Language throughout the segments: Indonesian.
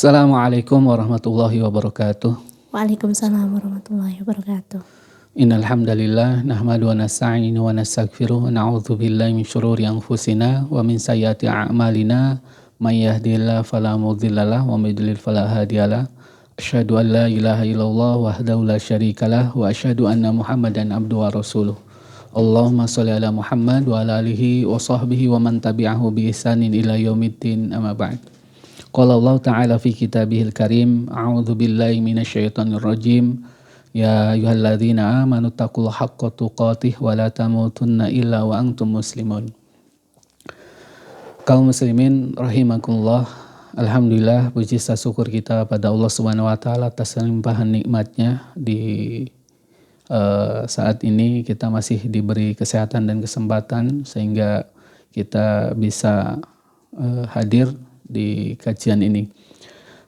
Assalamualaikum warahmatullahi wabarakatuh. Waalaikumsalam warahmatullahi wabarakatuh. Innal hamdalillah nahmadu wa nasta'inu wa nastaghfiruh wa na'udzu billahi min syururi anfusina wa min sayyiati a'malina may yahdihillahu fala mudhillalah wa may yudlil fala hadiyalah. Asyhadu an la ilaha illallah wahdahu la syarikalah wa asyhadu anna Muhammadan abduhu wa rasuluh. Allahumma shalli ala Muhammad wa ala alihi wa sahbihi wa man tabi'ahu bi ihsanin ila yaumiddin amma ba'd. Qala Allah Ta'ala fi kitabihil karim, a'udzu billahi minasyaitonir rajim. Ya ayyuhalladzina amanu taqullaha haqqa tuqatih wa la tamutunna illa wa antum muslimun. Kaum muslimin rahimakumullah. Alhamdulillah, puji syukur kita pada Allah Subhanahu wa taala atas limpahan nikmatnya di saat ini kita masih diberi kesehatan dan kesempatan sehingga kita bisa hadir di kajian ini.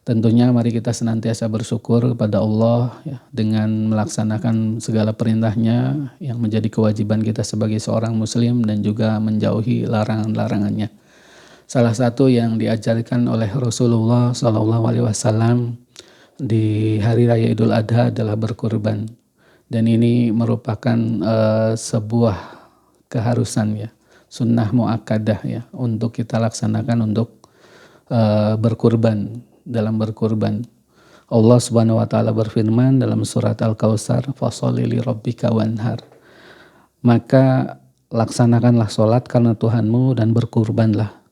Tentunya mari kita senantiasa bersyukur kepada Allah ya, dengan melaksanakan segala perintahnya yang menjadi kewajiban kita sebagai seorang muslim dan juga menjauhi larangan-larangannya. Salah satu yang diajarkan oleh Rasulullah SAW di hari raya Idul Adha adalah berkurban, dan ini merupakan sebuah keharusan ya, sunnah muakkadah ya, untuk kita laksanakan untuk berkurban. Dalam berkurban, Allah Subhanahu wa taala berfirman dalam surat Al-Kautsar, fasholli li rabbika wanhar. Maka laksanakanlah sholat karena Tuhanmu dan berkurbanlah.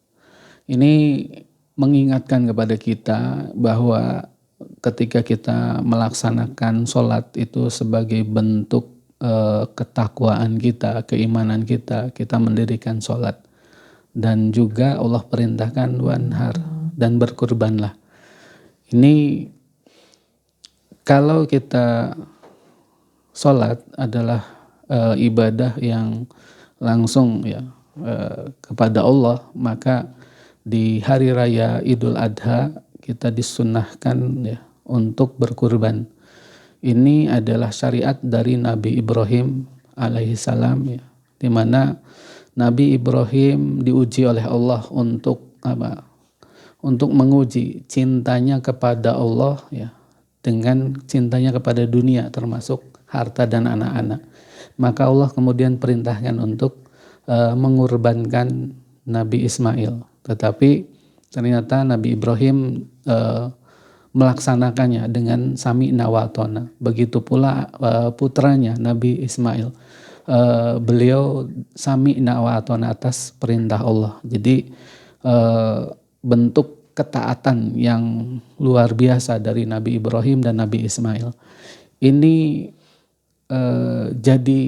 Ini mengingatkan kepada kita bahwa ketika kita melaksanakan sholat itu sebagai bentuk ketakwaan kita, keimanan kita, kita mendirikan sholat. Dan juga Allah perintahkan wanhar, dan berkurbanlah. Ini kalau kita sholat adalah ibadah yang langsung ya kepada Allah, maka di hari raya Idul Adha kita disunnahkan ya untuk berkurban. Ini adalah syariat dari Nabi Ibrahim alaihissalam ya, di mana Nabi Ibrahim diuji oleh Allah untuk apa? Untuk menguji cintanya kepada Allah ya, dengan cintanya kepada dunia termasuk harta dan anak-anak. Maka Allah kemudian perintahkan untuk mengorbankan Nabi Ismail. Tetapi ternyata Nabi Ibrahim melaksanakannya dengan sami'na wa ata'na. Begitu pula putranya Nabi Ismail. Beliau sami'na wa ata'na atas perintah Allah. Jadi bentuk ketaatan yang luar biasa dari Nabi Ibrahim dan Nabi Ismail. Ini jadi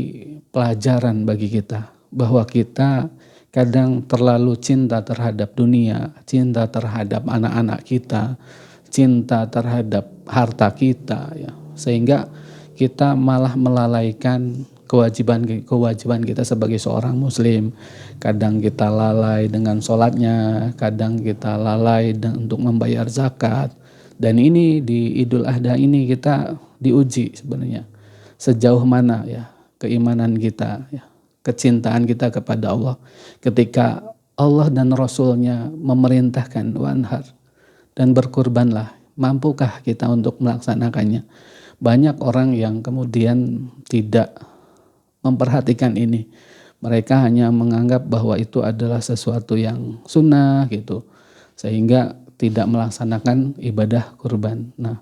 pelajaran bagi kita bahwa kita kadang terlalu cinta terhadap dunia, cinta terhadap anak-anak kita, cinta terhadap harta kita ya, sehingga kita malah melalaikan kewajiban kita sebagai seorang muslim. Kadang kita lalai dengan sholatnya, kadang kita lalai untuk membayar zakat. Dan ini di Idul Adha ini kita diuji sebenarnya sejauh mana ya keimanan kita ya, kecintaan kita kepada Allah. Ketika Allah dan Rasulnya memerintahkan wanhar dan berkurbanlah, mampukah kita untuk melaksanakannya? Banyak orang yang kemudian tidak memperhatikan ini. Mereka hanya menganggap bahwa itu adalah sesuatu yang sunnah gitu, sehingga tidak melaksanakan ibadah kurban. Nah,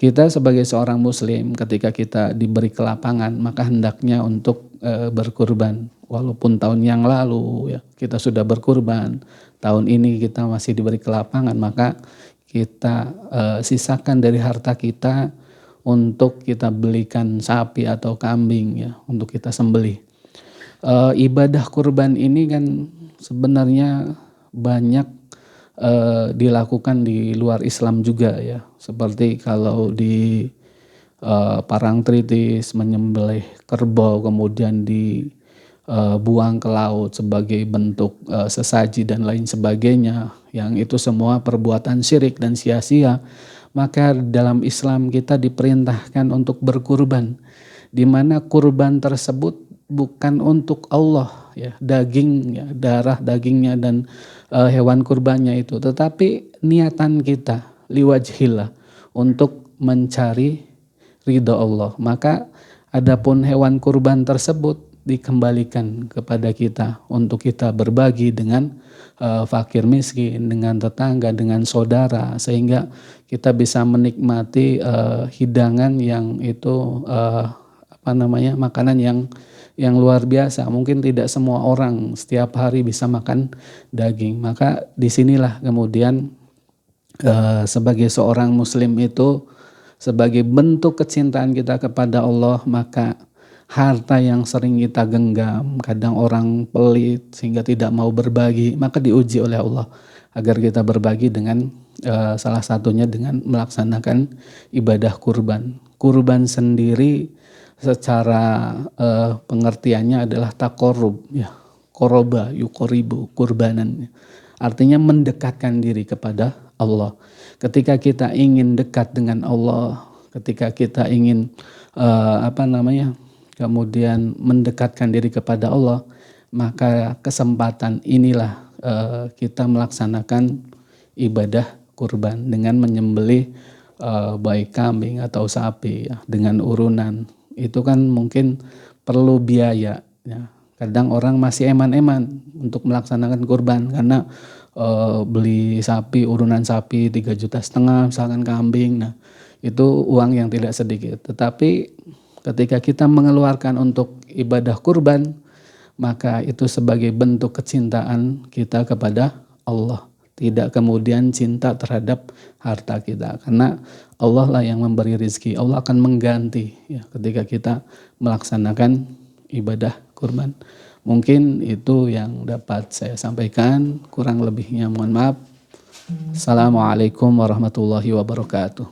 kita sebagai seorang muslim ketika kita diberi kelapangan, maka hendaknya untuk berkurban. Walaupun tahun yang lalu ya kita sudah berkurban, tahun ini kita masih diberi kelapangan, maka kita sisakan dari harta kita untuk kita belikan sapi atau kambing ya, untuk kita sembelih. Ibadah kurban ini kan sebenarnya banyak dilakukan di luar Islam juga ya, seperti kalau di Parangtritis menyembelih kerbau kemudian dibuang ke laut sebagai bentuk sesaji dan lain sebagainya, yang itu semua perbuatan syirik dan sia-sia. Maka dalam Islam kita diperintahkan untuk berkurban. di mana kurban tersebut bukan untuk Allah ya, daging ya, darah dagingnya dan hewan kurbannya itu, tetapi niatan kita liwajhillah untuk mencari ridha Allah. Maka adapun hewan kurban tersebut dikembalikan kepada kita untuk kita berbagi dengan fakir miskin, dengan tetangga, dengan saudara, sehingga kita bisa menikmati hidangan yang itu makanan yang luar biasa. Mungkin tidak semua orang setiap hari bisa makan daging. Maka disinilah kemudian sebagai seorang muslim itu, sebagai bentuk kecintaan kita kepada Allah, maka harta yang sering kita genggam, kadang orang pelit sehingga tidak mau berbagi, maka diuji oleh Allah agar kita berbagi dengan salah satunya dengan melaksanakan ibadah kurban. Kurban sendiri secara pengertiannya adalah takorub ya, koroba yukoribu, kurbanan, artinya mendekatkan diri kepada Allah. Ketika kita ingin dekat dengan Allah, ketika kita ingin kemudian mendekatkan diri kepada Allah, maka kesempatan inilah kita melaksanakan ibadah kurban dengan menyembelih baik kambing atau sapi ya, dengan urunan. Itu kan mungkin perlu biaya ya. Kadang orang masih eman-eman untuk melaksanakan kurban karena beli sapi, urunan sapi 3,5 juta misalkan kambing. Nah, itu uang yang tidak sedikit. Tetapi ketika kita mengeluarkan untuk ibadah kurban, maka itu sebagai bentuk kecintaan kita kepada Allah. Tidak kemudian cinta terhadap harta kita, karena Allah lah yang memberi rezeki. Allah akan mengganti ya ketika kita melaksanakan ibadah kurban. Mungkin itu yang dapat saya sampaikan, kurang lebihnya mohon maaf. Assalamualaikum warahmatullahi wabarakatuh.